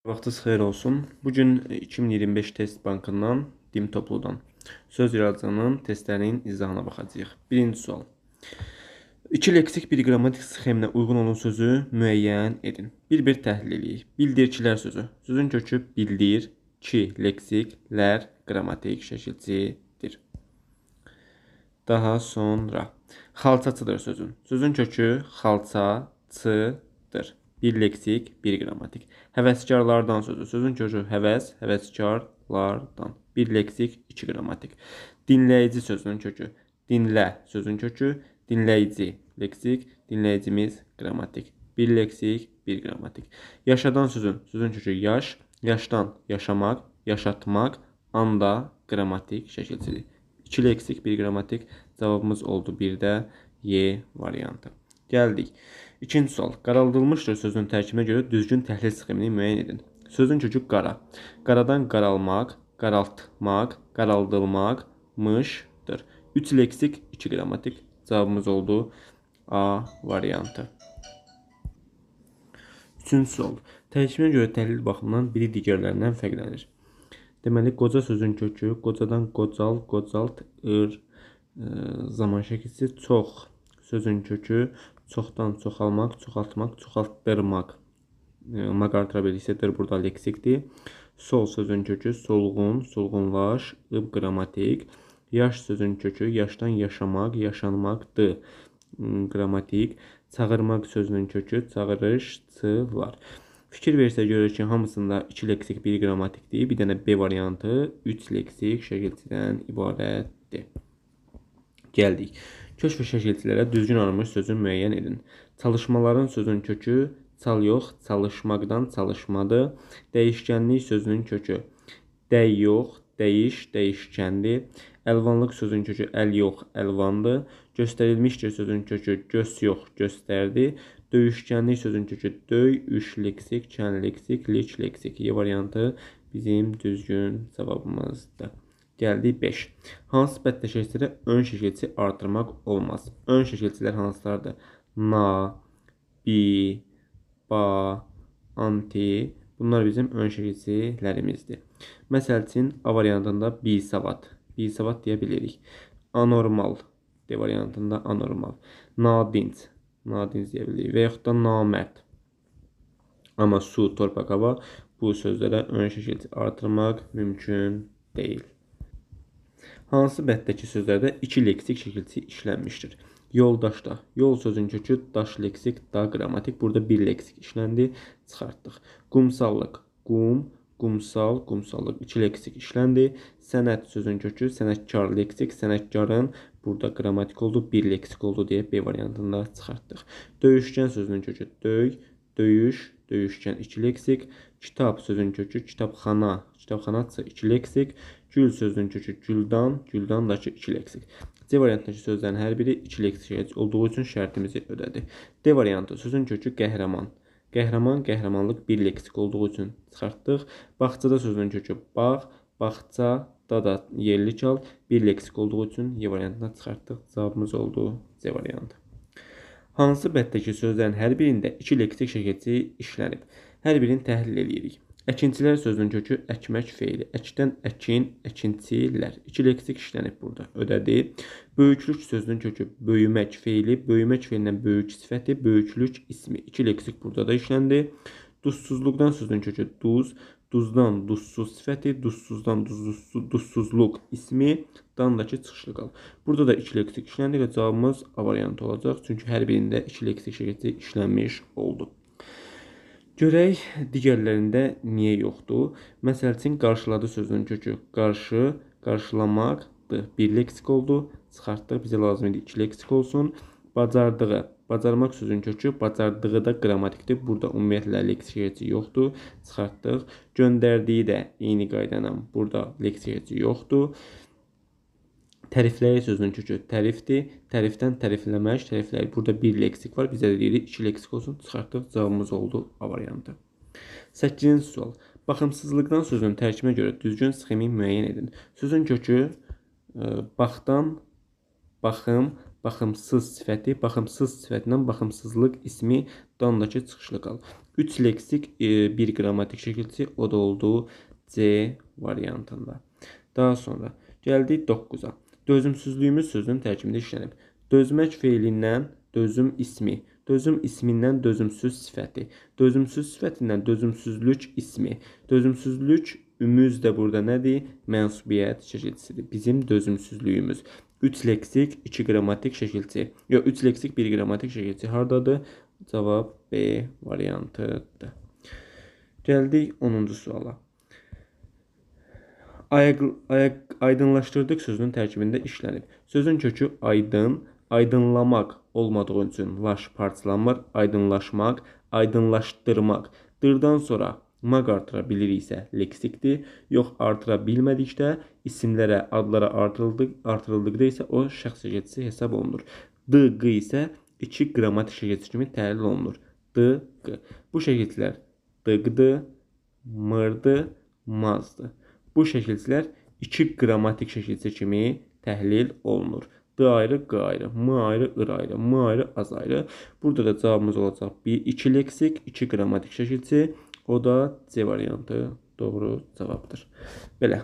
Vaxtınız xeyir olsun. Bugün 2025 test bankından dim topludan söz yaradıcının testlərinin izahına baxacağıq. Birinci sual. İki leksik bir qrammatik sxeminə uyğun olan sözü müəyyən edin. Bir təhlil edək. Bildirçilər sözü. Sözün kökü bildir, ki, leksiklər, qrammatik şəkilçidir. Daha sonra xalçaçıdır sözün. Sözün kökü xalçaçıdır. Bir leksik, bir qrammatik. Həvəskarlardan sözü. Sözün kökü həvəs, həvəskarlardan. Bir leksik, iki qrammatik. Dinləyici sözünün kökü. Dinlə sözün kökü. Dinləyici leksik, dinləyicimiz qrammatik. Bir leksik, bir qrammatik. Yaşadan sözün. Sözün kökü yaş, yaşdan yaşamaq, yaşatmaq, anda qrammatik şəkilçidir. İki leksik, bir qrammatik. Cavabımız oldu bir də Y variantı. Gəldik. İkinci sual. Qaraldılmışdır sözün tərkibinə görə düzgün təhlil sxemini müəyyən edin. Sözün kökü qara. Qaradan qaralmaq, qaraltmaq, qaraldılmaqmışdır. 3 leksik, 2 qrammatik. Cavabımız oldu A variantı. Üçüncü sual. Tərkibinə görə təhlil baxımından biri digərlərindən fərqlənir. Deməli, qoca sözün kökü, qocadan qocal, qocaltır, zaman şəkilçisi çox sözün kökü, çoxdan çoxalmaq, çoxaltmaq, çoxaltdırmaq. Maq artıra bilirsə, burada leksikdir. Sol sözün kökü, solğun, solğunlaş, qrammatik. Yaş sözün kökü, yaşdan yaşamaq, yaşanmaqdır, qrammatik. Çağırmaq sözünün kökü, çağırışçılar. Fikir versə görür ki, hamısında 2 leksik, 1 qrammatikdir. Bir dənə B variantı 3 leksik şəkilçidən ibarətdir. Gəldik. Köç və şəkilçilərə düzgün alınmış sözü müəyyən edin. Çalışmaların sözün kökü çal yox, çalışmaqdan çalışmadır. Dəyişkənlik sözünün kökü dəy yox, dəyiş, dəyişkəndir. Əlvanlıq sözün kökü əl yox, əlvandır. Göstərilmişdir sözün kökü göz yox, göstərdi. Döyüşkənlik sözün kökü döy, üç leksik, kən leksik, liç leksik. Y variantı bizim düzgün cavabımızdır. Gəldik 5. Hansı bəddə şəkilçidə ön şəkilçi artırmaq olmaz? Ön şəkilçilər hansılardır? Na, bi, ba, anti. Bunlar bizim ön şəkilçilərimizdir. Məsəl üçün A variantında bisavad. Bisavad deyə bilirik. Anormal. D variantında anormal. Nadinc. Nadinc deyə bilirik. Və yaxud da namərd. Amma su, torpaq, hava bu sözlərə ön şəkilçi artırmaq mümkün deyil. Hansı bəddəki sözlərdə 2 leksik şəkilçi işlənmişdir? Yoldaşda. Yol sözün kökü daş leksik, da qrammatik. Burada 1 leksik işləndi, çıxartdıq. Qumsallıq. Qum, qumsal, qumsallıq. 2 leksik işləndi. Sənət sözün kökü sənətkar leksik, sənətkarın burada qrammatik oldu, 1 leksik oldu deyə B variantında çıxartdıq. Döyüşkən sözünün kökü döy, döyüş, döyüşkən 2 leksik. Kitab sözün kökü kitabxana, kitabxanaçı 2 leksik. Gül sözünün kökü güldan, güldandakı 2 leksik. C variantındakı sözlərin hər biri 2 leksik olduğu üçün şərtimizi ödədi. D variantı sözün kökü qəhrəman. Qəhrəman, qəhrəmanlıq 1 leksik olduğu üçün çıxartdıq. Bağçada sözünün kökü bağ, bağça, da yerli kal 1 leksik olduğu üçün Y variantına çıxartdıq. Cavabımız oldu C variantı. Hansı bəddəki sözlərin hər birində 2 leksik şəkilçi işlənib? Hər birini təhlil edirik. Əkinçilər sözünün kökü əkmək feili. Əkdən əkin, əkinçilər. 2 leksik işlənib burada. Ödədi. Böyüklük sözünün kökü böyümək feili. Böyümək feilindən böyük sifəti, böyüklük ismi. 2 leksik burada da işləndi. Duzsuzluqdan sözünün kökü duz. Duzdan duzsuz sifəti, duzsuzdan duzsuzluq ismi, dandakı çıxışlı qal. Burada da 2 leksik işləndi və cavabımız A variantı olacaq. Çünki hər birində 2 leksik şəkilçi işlənmiş oldu. Görək digərlərində niyə yoxdur? Məsəl üçün qarşıladı sözünün kökü qarşı, qarşılamaqdır. 1 leksik oldu. Çıxartdıq. Bizə lazım idi 2 leksik olsun. Bacardığı. Bacarmaq sözünün kökü bacardığı da qrammatikdir. Burada ümumiyyətlə leksik şəkilçi yoxdur. Çıxartdıq. Göndərdiyi də eyni qayda burada leksik şəkilçi yoxdur. Tərifləri sözünün kökü tərifdir. Tərifdən tərifləmək, təriflər. Burada 1 leksik var. Bizə də deyirik 2 leksik olsun. Çıxartdıq. Cavabımız oldu A variantı. 8-ci sual. Baxımsızlıqdan sözünün tərkibinə görə düzgün sxemi müəyyən edin. Sözün kökü baxdan, baxım, baxımsız sifəti, baxımsız sifətindən baxımsızlıq ismi dandakı çıxışlı qal. 3 leksik, 1 qrammatik şəkilçi, o da oldu C variantında. Daha sonra gəldik 9-a. Dözümsüzlüyümüz sözünün tərkibində işlənib. Dözmək feilindən dözüm ismi, dözüm ismindən dözümsüz sifəti, dözümsüz sifətindən dözümsüzlük ismi, dözümsüzlük ümüz də burada nədir? Mənsubiyyət şəkilçisidir. Bizim dözümsüzlüyümüz. 3 leksik, 2 qrammatik şəkilçi. Yox, 3 leksik, 1 qrammatik şəkilçi hardadır? Cavab B variantıdır. Gəldik 10-cu suala. Aydınlaşdırdıq sözünün tərkibində işlənib. Sözün kökü aydın, aydınlamaq olmadığı üçün laş parçalanmır, aydınlaşmaq, aydınlaşdırmaq. Dırdan sonra maq artıra biliriksə leksikdir. Yox, artıra bilmədikdə isimlərə, adlara artırıldıqda isə o şəxs şəkilçisi hesab olunur. D, q isə 2 qrammatik şəkilçi kimi təhlil olunur. D, q. Bu şəkilçilər d-qdır, m-dır, maz-dır. Bu şəkilçilər 2 qrammatik şəkilçi kimi təhlil olunur. D ayrı, q ayrı, m ayrı, ır ayrı, m ayrı, az ayrı. Burada da cavabımız olacaq 2 leksik, 2 qrammatik şəkilçi. O da C variantı doğru cavabdır. Belə.